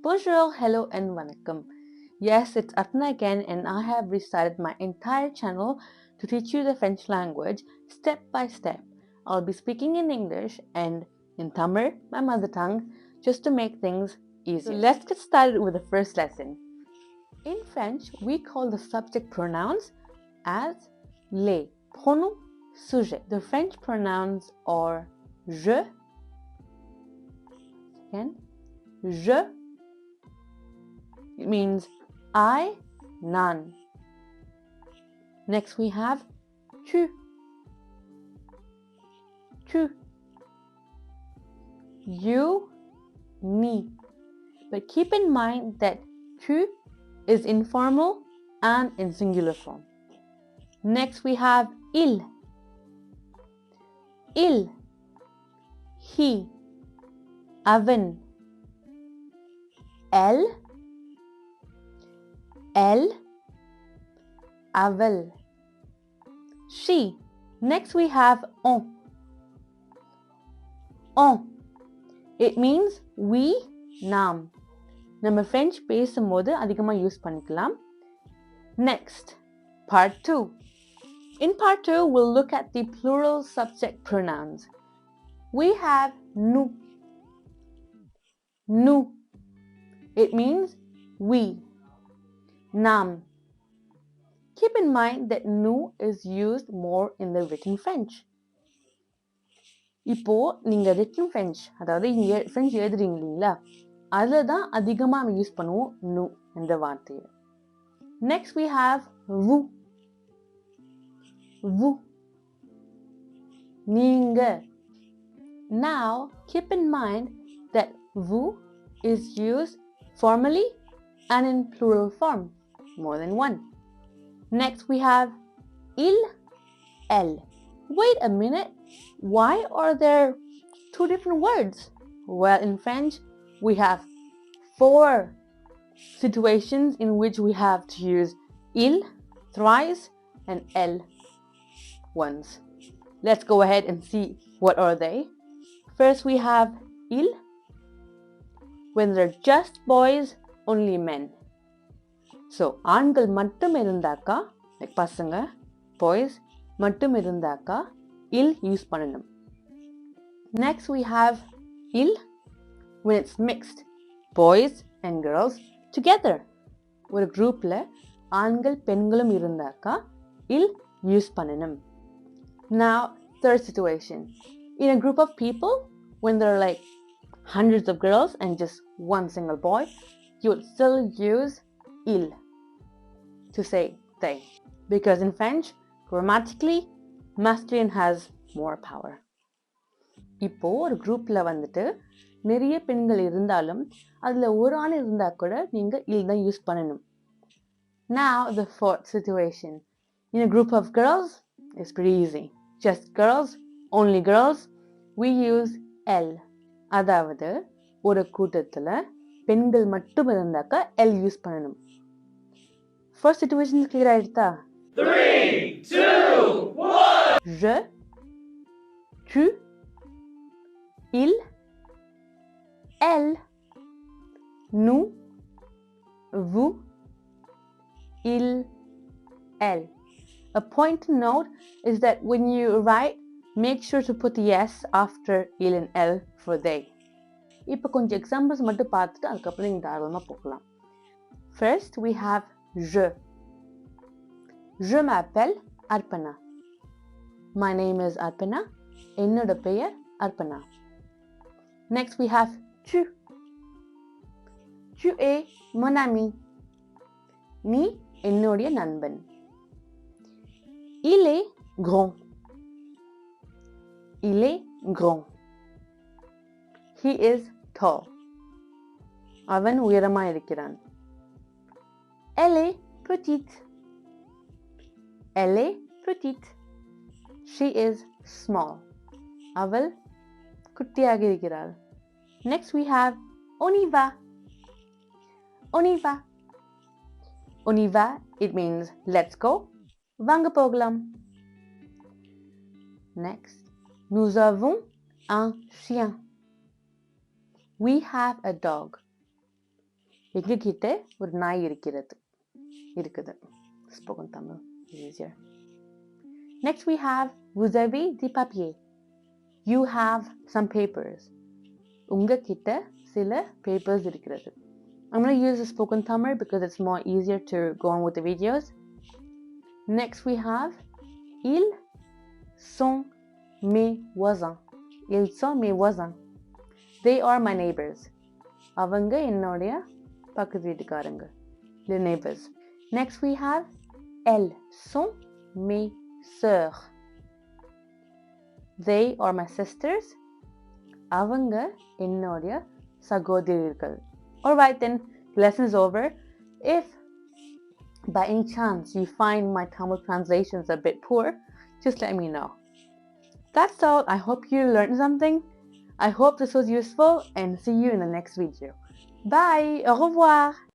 Bonjour, hello and vanakkam. Yes, it's Arpana again and I have restarted my entire channel to teach you the French language step by step. I'll be speaking in English and in Tamil, my mother tongue, just to make things easier. So let's get started with the first lesson. In French, we call the subject pronouns as les, pronom sujet. The French pronouns are je, again, je. It means I, none. Next we have tu, tu. You, me. But keep in mind that tu is informal and in singular form. Next we have il, he, avan, elle, aval, she. Next we have on. It means we, நாம். நம்ம French பேசும்போது அதிகமா use பண்ணிக்கலாம். Next, part 2. In part 2, we'll look at the plural subject pronouns. We have nous. Nous. It means we. Nam. Keep in mind that nous is used more in the written French. இப்போ நீங்க written French, அதாவது இங்க French எழுதுறீங்க இல்லைங்களா, அதில் தான் அதிகமாக use பண்ணுவோம் nous என்ற வார்த்தையை. Next we have vous. Vous. நீங்க. Now keep in mind that vous is used formally and in plural form, more than one. Next we have il, elle. Wait a minute, why are there two different words? Well, in French, we have 4 situations in which we have to use il thrice and elle once. Let's go ahead and see what are they. First we have il, when they're just boys, only men. So, ஆண்கள் மட்டும் இருந்தாக்கா, like பசங்க, boys, மட்டும் இருந்தாக்கா, il use பண்ணணும். Next we have il, when it's mixed, boys and girls together. ஒரு groupல, ஆண்கள் பெண்களும் இருந்தாக்கா, il use பண்ணணும். Now, third situation. In a group of people, when there are like hundreds of girls and just one single boy, you would still use il to say they. Because in French, grammatically, masculine has more power. இப்போ ஒரு குரூப்ல வந்துட்டு நிறைய பெண்கள் இருந்தாலும் அதுல ஒரு ஆண் இருந்தா கூட நீங்க il தான் யூஸ் பண்ணணும். Now the fourth situation. In a group of girls, it's pretty easy. Just girls, only girls, we use elle. அதாவது ஒரு கூட்டத்துல பெண்கள் மட்டும் இருந்தாக்கா elle யூஸ் பண்ணணும். First situation clear ஆயிடுதா? 3, 2, 1. Je, tu, il, elle, nous, vous, il, elle. A point to note is that when you write, make sure to put the s after il and elle for they. இப்போ கொஞ்சம் examples மட்டும் பார்த்துட்டு அதுக்கப்புறம் நீங்க தாராளமா போகலாம். First, we have je. Je m'appelle Arpana. My name is Arpana. என்னோட பெயர் Arpana. Next we have tu. Tu es mon ami. நீ என்னுடைய நண்பன். Il est grand. Il est grand. He is tall. அவன் உயரமா இருக்கிறான். Elle est petite. Elle est petite. She is small. அவள் குட்டியாக இருக்கிறாள். Next we have on y va. On y va. On y va, it means let's go. வாங்க போகலாம். Next, nous avons un chien. We have a dog. எங்ககிட்ட ஒரு நாய் இருக்குது. Spoken Tamil is easier. Next we have vous avez des papiers. You have some papers. உங்ககிட்ட சில papers இருக்கிறது. I'm going to use the spoken Tamil because it's more easier to go on with the videos. Next we have ils sont mes voisins. Ils sont mes voisins. They are my neighbors. அவங்க என்னுடைய பக்கத்து வீட்டுக்காரங்க. The neighbors. Next we have elles sont mes sœurs. They are my sisters. அவங்க என்னுடைய சகோதரிகள். Alright then, lesson is over. If by any chance you find my Tamil translations a bit poor, just let me know. That's all. I hope you learned something. I hope this was useful and see you in the next video. Bye. Au revoir.